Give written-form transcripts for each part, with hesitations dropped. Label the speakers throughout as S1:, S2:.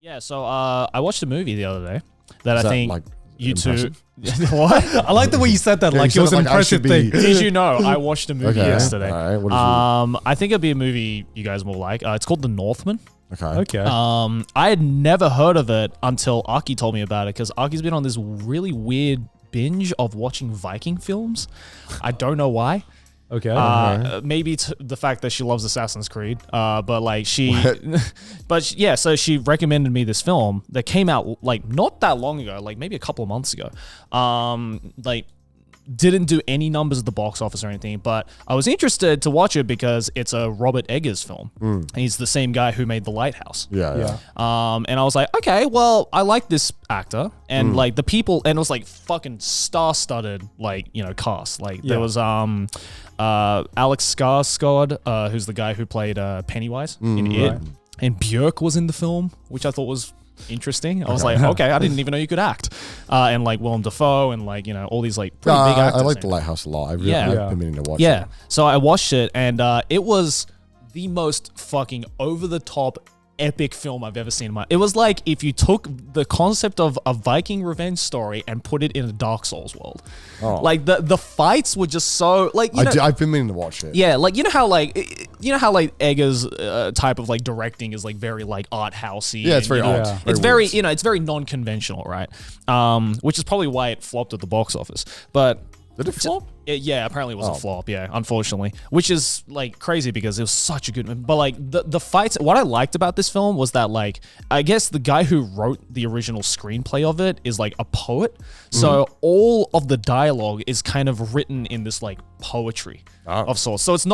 S1: Yeah, so I watched a movie the other day that
S2: Is
S1: I
S2: that,
S1: think
S2: like,
S1: you two.
S2: impressive?
S1: What?
S3: I like the way you said that,
S2: Yeah,
S3: like
S2: you
S3: it was
S2: said
S3: an
S2: it like I should
S3: impressive thing.
S2: be-
S1: Did you know I watched a movie
S2: Okay.
S1: yesterday?
S2: All right. What did you?
S1: I think it'll be a movie you guys will like. It's called The Northman.
S2: Okay.
S3: Okay.
S1: I had never heard of it until Aki told me about it because Aki's been on this really weird binge of watching Viking films. I don't know why.
S3: Okay.
S1: Maybe it's the fact that she loves Assassin's Creed. But like she,
S2: What?
S1: yeah. So she recommended me this film that came out like not that long ago, like maybe a couple of months ago. Like didn't do any numbers at the box office or anything, but I was interested to watch it because it's a Robert Eggers film. And he's the same guy who made The Lighthouse.
S2: Yeah.
S1: And I was like, okay, well, I like this actor and like the people, and it was like fucking star-studded, like, you know, cast. Like there was Alex Skarsgård, who's the guy who played Pennywise in It,
S3: Right.
S1: and Björk was in the film, which I thought was interesting. I was like, okay, I didn't even know you could act. And like Willem Dafoe and like, you know, all these like pretty big actors.
S2: I like
S1: in
S2: The
S1: it.
S2: Lighthouse a lot. I really
S1: Yeah.
S2: I've been meaning to watch
S1: Yeah.
S2: it.
S1: So I watched it and it was the most fucking over-the-top epic film I've ever seen in my. It was like if you took the concept of a Viking revenge story and put it in a Dark Souls world.
S2: Oh.
S1: Like the fights were just so like you know,
S2: I've been meaning to watch it.
S1: yeah, like you know how like Eggers type of like directing is like very like art housey.
S2: Yeah, it's very
S1: and, you know,
S2: odd.
S3: Yeah.
S1: It's very
S2: weird.
S1: you know it's very non-conventional, right? Which is probably why it flopped at the box office. But
S2: Did it flop?
S1: yeah, apparently it was a flop. Yeah, unfortunately, which is like crazy because it was such a good. But like the fights, what I liked about this film was that like I guess the guy who wrote the original screenplay of it is like a poet, so all of the dialogue is kind of written in this like poetry of sorts. So it's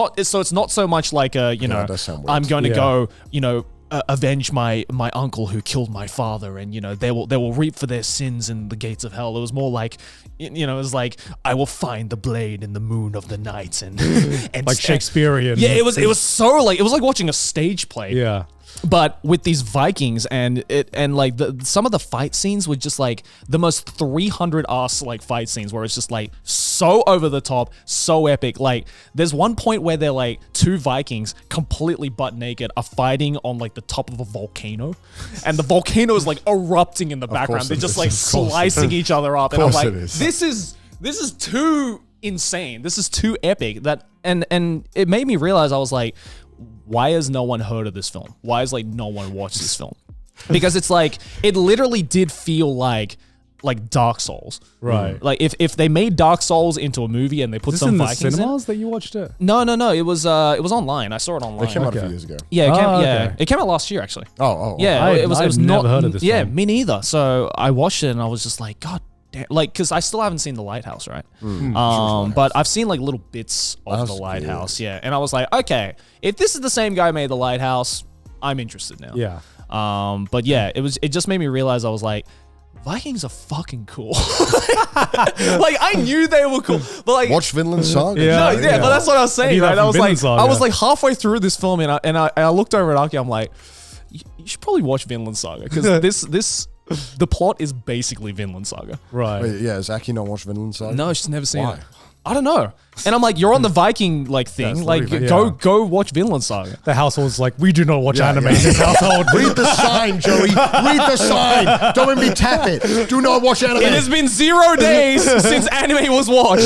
S1: not so much like a you know
S2: it does sound weird.
S1: I'm going to
S3: Yeah.
S1: go you know. Avenge my uncle who killed my father, and you know they will reap for their sins in the gates of hell. It was more like, you know, it was like I will find the blade in the moon of the night, and
S3: Like Shakespearean.
S1: Yeah, it was so like it was like watching a stage play.
S3: Yeah.
S1: But with these Vikings and like some of the fight scenes were just like the most 300 ass like fight scenes where it's just like so over the top, so epic. Like there's one point where they're like two Vikings completely butt naked are fighting on like the top of a volcano, and the volcano is like erupting in the background. They're
S2: it
S1: just
S2: is.
S1: like
S2: Of course it
S1: slicing each other up, and I'm
S2: course
S1: like,
S2: it is.
S1: this is too insane. This is too epic. That and it made me realize I was like, why has no one heard of this film? Why has like no one watched this film? Because it's like it literally did feel like Dark Souls.
S3: Right.
S1: Like if they made Dark Souls into a movie and they put
S3: Is this
S1: some
S3: in the
S1: Vikings in it.
S3: cinemas that you watched it?
S1: No. It was online. I saw it online.
S2: It came out a
S3: Okay.
S2: few years ago.
S1: Yeah, it came,
S3: okay.
S1: it came out last year actually.
S2: Oh.
S1: Yeah, it was
S3: I'd
S1: not
S3: never heard of this
S1: Yeah,
S3: film.
S1: me neither. So I watched it and I was just like, God damn, like because I still haven't seen The Lighthouse, right? But I've seen like little bits of
S2: That's
S1: The Lighthouse,
S2: good.
S1: yeah. And I was like, okay, if this is the same guy who made The Lighthouse, I'm interested now.
S3: Yeah.
S1: But yeah, it just made me realize I was like, Vikings are fucking cool. Like I knew they were cool, but like
S2: Watch Vinland Saga.
S3: Yeah.
S1: no, yeah, but that's what I was saying,
S3: knew that
S1: right? I
S3: from
S1: was
S3: Vinland
S1: like,
S3: Saga.
S1: I was like halfway through this film, and I looked over at Aki. I'm like, you should probably watch Vinland Saga because the plot is basically Vinland Saga.
S3: Right.
S2: Wait, yeah, has Aki not watched Vinland Saga?
S1: No, she's never seen
S2: Why?
S1: it. I don't know. And I'm like, you're on the Viking like thing,
S2: That's
S1: like
S2: literally-
S1: go watch Vinland Saga.
S3: The household's like, we do not watch
S2: Yeah,
S3: anime
S2: yeah.
S3: in this household.
S2: Read the sign, Joey. Read the sign. Don't make me tap it. Do not watch anime.
S1: It has been 0 days since anime was watched.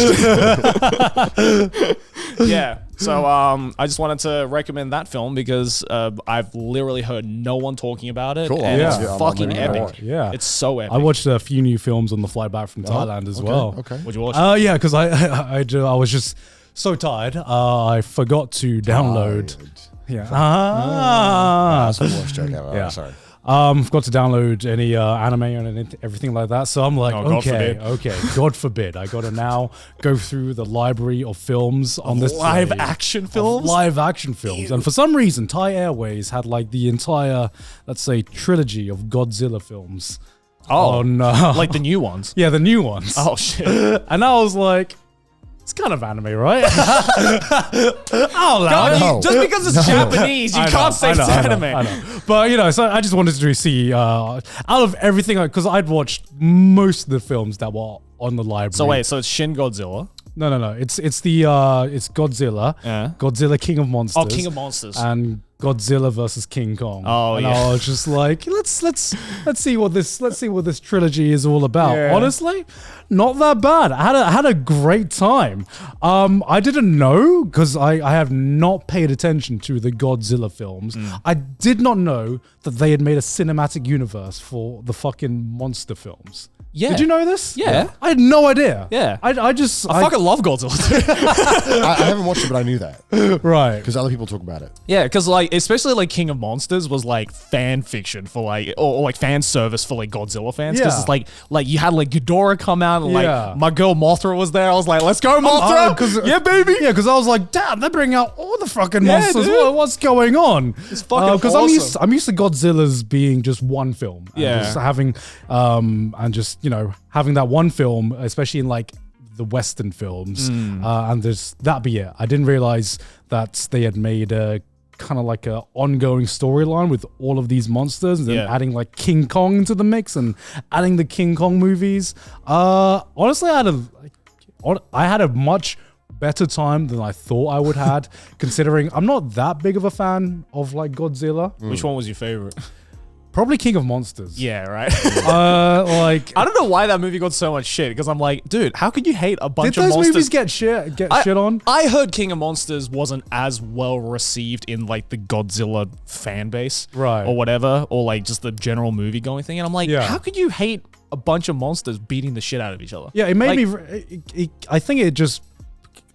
S1: Yeah. So I just wanted to recommend that film because I've literally heard no one talking about it.
S2: Cool.
S1: And
S3: Yeah.
S1: it's
S2: Yeah, I'm
S1: fucking
S2: gonna
S1: epic.
S2: watch.
S3: Yeah.
S1: It's so epic.
S3: I watched a few new films on the flight back from Thailand as well.
S2: Okay.
S1: What'd you watch?
S3: Yeah, because I was just so tired. I forgot to download. Yeah.
S2: That's a worst joke ever.
S3: Yeah.
S2: Sorry.
S3: Forgot to download any anime and everything like that. So I'm like,
S1: Oh, God
S3: okay,
S1: forbid.
S3: God forbid. I got to now go through the library of films on this
S1: live
S3: play.
S1: action
S3: Of
S1: films?
S3: live action films. And for some reason, Thai Airways had like the entire, let's say, trilogy of Godzilla films.
S1: Oh,
S3: on,
S1: like the new ones.
S3: yeah, the new ones.
S1: Oh shit.
S3: And I was like, it's kind of anime, right? I'll allow
S1: God,
S3: it.
S2: No.
S1: just because it's Japanese, you
S3: I know,
S1: can't say
S3: I know,
S1: it's
S3: I know,
S1: anime.
S3: I know. But, you know, so I just wanted to see, out of everything, because I'd watched most of the films that were on the library.
S1: So wait, so it's Shin Godzilla.
S3: No. It's Godzilla.
S1: Yeah.
S3: Godzilla King of Monsters.
S1: Oh, King of Monsters.
S3: And Godzilla versus King Kong.
S1: Oh,
S3: and
S1: yeah.
S3: I was just like, let's see what this trilogy is all about.
S1: Yeah.
S3: Honestly, not that bad. I had a great time. I didn't know because I have not paid attention to the Godzilla films. I did not know that they had made a cinematic universe for the fucking monster films.
S1: Yeah.
S3: Did you know this?
S1: Yeah.
S3: I had no idea.
S1: Yeah.
S3: I
S1: fucking love Godzilla.
S2: I haven't watched it, but I knew that
S3: right.
S2: because other people talk about it.
S1: Yeah, because like especially like King of Monsters was like fan fiction for like or like fan service for like Godzilla fans because
S3: Yeah.
S1: it's like you had like Ghidorah come out and
S3: Yeah.
S1: like my girl Mothra was there. I was like, let's go Mothra, yeah baby.
S3: Yeah, because I was like, damn, they're bringing out all the fucking
S1: Yeah,
S3: monsters.
S1: dude.
S3: What's going on?
S1: It's fucking
S3: Because
S1: awesome.
S3: I'm used to Godzilla's being just one film. And
S1: Yeah.
S3: just having and just having that one film, especially in like the Western films, and there's that be it. I didn't realize that they had made a kind of like a ongoing storyline with all of these monsters, and then
S1: Yeah.
S3: adding like King Kong into the mix and adding the King Kong movies. Honestly, I had a much better time than I thought I would had, considering I'm not that big of a fan of like Godzilla.
S1: Which one was your favorite?
S3: Probably King of Monsters.
S1: Yeah, right.
S3: Like
S1: I don't know why that movie got so much shit because I'm like, dude, how could you hate a bunch
S3: did
S1: of
S3: those
S1: monsters?
S3: movies get shit on?
S1: I heard King of Monsters wasn't as well received in like the Godzilla fan base,
S3: Right.
S1: or whatever, or like just the general movie going thing. And I'm like,
S3: Yeah.
S1: how could you hate a bunch of monsters beating the shit out of each other?
S3: Yeah, it made
S1: Like,
S3: me. I think it just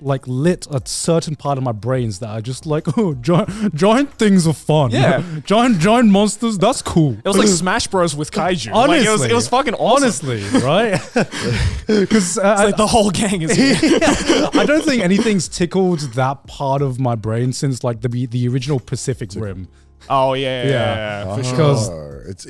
S3: like lit a certain part of my brains that I just like. Oh, giant things are fun.
S1: Yeah.
S3: giant monsters. That's cool.
S1: It was like Smash Bros with kaiju.
S3: Honestly,
S1: Like, it was fucking awesome.
S3: Honestly, right? Because
S1: It's like the whole gang is here.
S3: I don't think anything's tickled that part of my brain since like the original Pacific Rim.
S1: Oh yeah,
S3: Yeah.
S1: for sure.
S3: Because-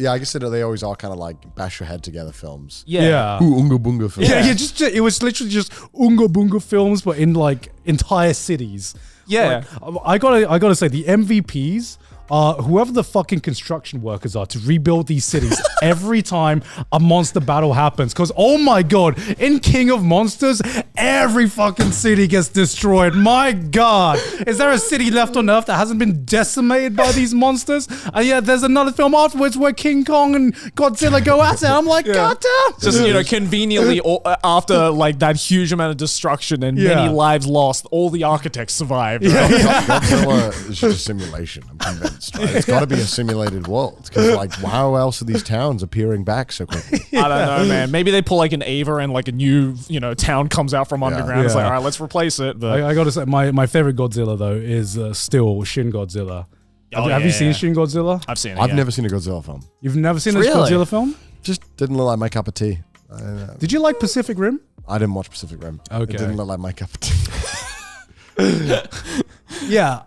S2: I guess they always are kind of like bash your head together films.
S1: Yeah.
S2: Ooh, Unga Bunga films.
S3: Yeah, it was literally just Unga Bunga films, but in like entire cities.
S1: Yeah.
S3: Like, I gotta say the MVPs are whoever the fucking construction workers are to rebuild these cities every time a monster battle happens. Because oh my god, in King of Monsters, every fucking city gets destroyed. My god, is there a city left on Earth that hasn't been decimated by these monsters? And yeah, there's another film afterwards where King Kong and Godzilla go at it. I'm like, god damn.
S1: Just conveniently after like that huge amount of destruction and
S3: Yeah.
S1: many lives lost, all the architects survived. Right?
S2: Godzilla is just a simulation. I'm convinced. Right? It's got to be a simulated world because, like, how else are these towns appearing back so quickly?
S1: I don't know, man. Maybe they pull like an Ava and like a new, town comes out from underground. It's like,
S3: Yeah.
S1: all right, let's replace it. But
S3: I gotta say, my favorite Godzilla though is still Shin Godzilla. Have you seen Shin Godzilla?
S1: I've seen it.
S2: I've
S1: yeah.
S2: never seen a Godzilla film.
S3: You've never seen a
S1: Really?
S3: Godzilla film?
S2: Just didn't look like my cup of tea.
S3: Did you like Pacific Rim?
S2: I didn't watch Pacific Rim.
S3: Okay.
S2: It didn't look like my cup of tea.
S3: Yeah.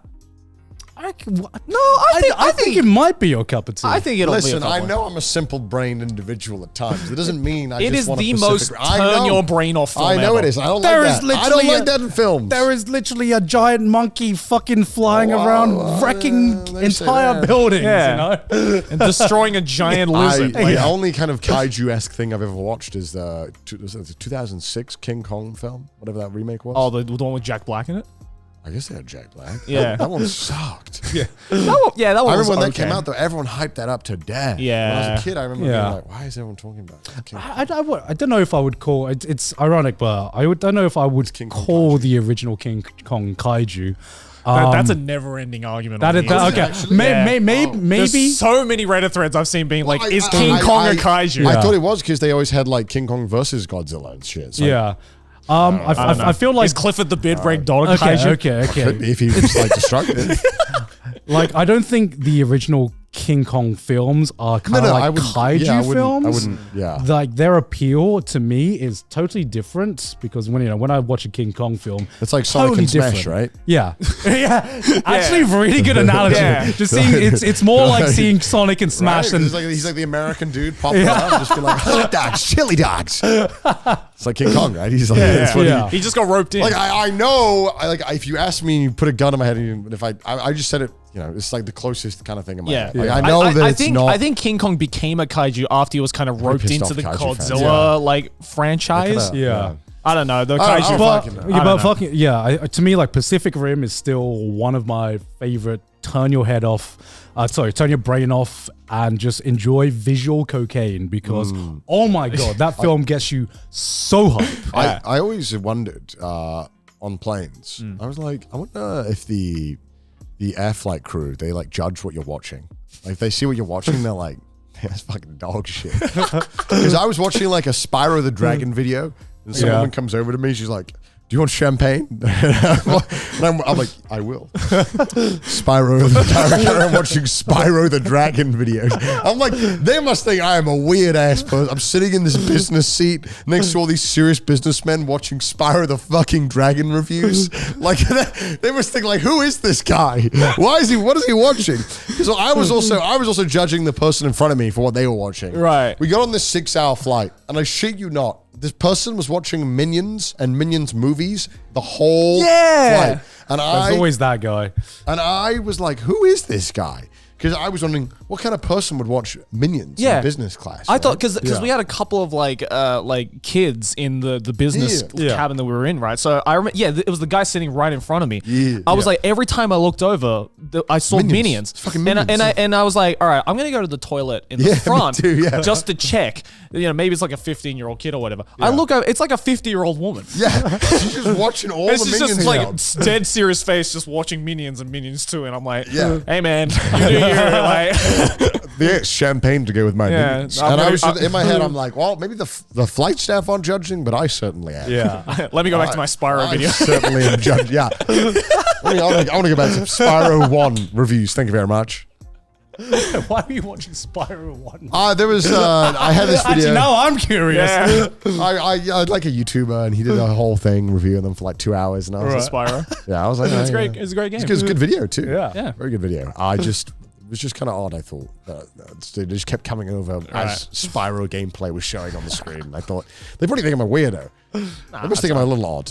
S1: I
S3: I think it might be your cup of tea.
S1: I think it'll be.
S2: Listen,
S1: a
S2: I
S1: couple.
S2: know I'm a simple-brained individual at times. It doesn't mean I
S1: It
S2: just
S1: is
S2: want a
S1: the
S2: Pacific
S1: most
S2: Rim. I
S1: turn
S2: know.
S1: your brain off film
S2: I know
S1: ever.
S2: it is. I don't
S3: There
S2: like
S3: is
S2: that. I don't
S3: literally
S2: like that in films.
S3: There is literally a giant monkey fucking flying around, wrecking
S2: they say
S3: entire
S2: that.
S3: buildings.
S1: Yeah.
S3: You know.
S1: And destroying a giant lizard.
S2: The only kind of kaiju-esque thing I've ever watched is the 2006 King Kong film, whatever that remake was.
S1: Oh, the one with Jack Black in it.
S2: I guess they had Jack Black.
S1: Yeah.
S2: That one sucked.
S1: That one
S2: I
S1: was
S2: remember when that
S1: okay.
S2: came out, though, everyone hyped that up to death.
S1: Yeah.
S2: When I was a kid, I remember
S3: Yeah.
S2: being like, why is everyone talking about that? King Kong?
S3: I don't know if I would call it. It's ironic, but don't know if I would
S2: King Kong
S3: call
S2: kaiju.
S3: the original King Kong kaiju.
S1: That's a never-ending argument.
S3: That
S1: on
S3: is
S1: the
S3: that,
S1: internet.
S3: okay.
S2: actually?
S1: Yeah.
S3: Maybe
S1: There's so many Reddit threads I've seen being like,
S2: Well,
S1: "Is King Kong a kaiju?"
S2: I thought it was because they always had like King Kong versus Godzilla and shit. So
S3: yeah.
S1: don't know.
S3: I feel like
S1: Is Clifford the Big Red Dog a
S3: okay,
S1: kaiju?
S3: okay.
S2: if he was like destructive.
S3: Like I don't think the original King Kong films are kind of like kaiju films.
S2: I wouldn't. Yeah.
S3: Like their appeal to me is totally different because when I watch a King Kong film,
S2: It's like Sonic
S3: totally
S2: and Smash,
S3: different.
S2: right?
S3: Yeah, yeah. Actually, really good analogy.
S1: Yeah.
S3: Just seeing it's more like seeing Sonic and Smash
S2: Right?
S3: than
S2: He's like the American dude popping up, just be like hot dogs, chili dogs. It's like King Kong, right? He's like, that's what
S3: Yeah.
S1: He just got roped in.
S2: Like I know, if you ask me and you put a gun in my head, and if I just said it, it's like the closest kind of thing in my
S1: Yeah,
S2: head. Like, I know that it's not.
S1: I think King Kong became a kaiju after he was kind of roped
S2: pissed
S1: into
S2: off
S1: the
S2: kaiju fans.
S1: Godzilla like franchise.
S2: Kinda,
S3: yeah.
S1: I don't know. The
S2: I don't
S1: kaiju.
S2: fucking know.
S3: Yeah,
S1: I
S3: but
S1: don't know.
S3: fucking yeah. To me, like Pacific Rim is still one of my favorite. Turn your head off. Turn your brain off and just enjoy visual cocaine because oh my god, that film gets you so hype.
S2: I always wondered on planes. I was like, I wonder if the air flight crew, they like judge what you're watching. Like if they see what you're watching, they're like, that's fucking dog shit. Because I was watching like a Spyro the Dragon video, and some woman comes over to me. She's like, do you want champagne? And I'm like, I will. Spyro the Dragon. I'm watching Spyro the Dragon videos. I'm like, they must think I am a weird ass person. I'm sitting in this business seat next to all these serious businessmen watching Spyro the fucking Dragon reviews. Like, they must think like, who is this guy? What is he watching? Because I was also judging the person in front of me for what they were watching.
S1: Right.
S2: We got on this 6-hour flight, and I shit you not, this person was watching Minions and Minions movies the whole flight. And
S3: There's always that guy.
S2: And I was like, who is this guy? Because I was wondering what kind of person would watch Minions in business class.
S1: I thought because we had a couple of like kids in the business cabin that we were in, right? So I remember, it was the guy sitting right in front of me. I was like, every time I looked over, I saw Minions.
S2: It's fucking Minions.
S1: And I was like, all right, I'm gonna go to the toilet in the front just to check. You know, maybe it's like a 15-year-old kid or whatever. I look over, it's like a 50-year-old woman.
S2: Yeah, she's just watching all the Minions.
S1: Just
S2: films.
S1: like dead serious face, just watching Minions and Minions 2, and I'm like, hey man, you do you, like.
S2: Yeah, champagne to go with my Minions. And I was in my head, I'm like, well, maybe the flight staff aren't judging, but I certainly am.
S3: Yeah.
S1: Let me go back to my Spyro video.
S2: I certainly am judging. Yeah. I want to go back to Spyro 1 reviews. Thank you very much.
S3: Why are you watching Spyro 1?
S2: There was I had this video.
S3: Actually, now I'm curious.
S2: I like a YouTuber, and he did a whole thing reviewing them for like 2 hours, and I was like,
S1: Spyro.
S2: yeah, I was like,
S1: It's great. It's a great game.
S2: It's a good video too.
S3: Yeah.
S2: Very good video. It was just kind of odd, I thought. They just kept coming over as Spyro gameplay was showing on the screen. I thought, they probably think I'm a weirdo. They must think I'm a little odd.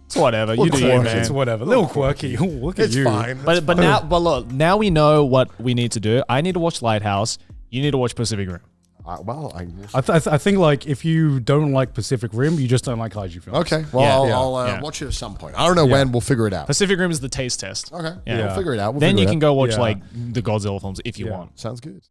S1: It's whatever. You do you,
S2: quirky.
S1: man.
S3: It's whatever. Little quirky. Ooh, look at
S2: It's
S3: you.
S2: fine.
S1: But look, now we know what we need to do. I need to watch Lighthouse. You need to watch Pacific Rim.
S3: I think like if you don't like Pacific Rim, you just don't like kaiju films.
S2: Okay, well,
S1: Yeah.
S2: I'll watch it at some point. I don't know when. We'll figure it out.
S1: Pacific Rim is the taste test.
S2: Okay,
S1: Yeah.
S2: we'll figure it out.
S1: Then you can go watch
S3: Yeah.
S1: like the Godzilla films if you want.
S2: Sounds good.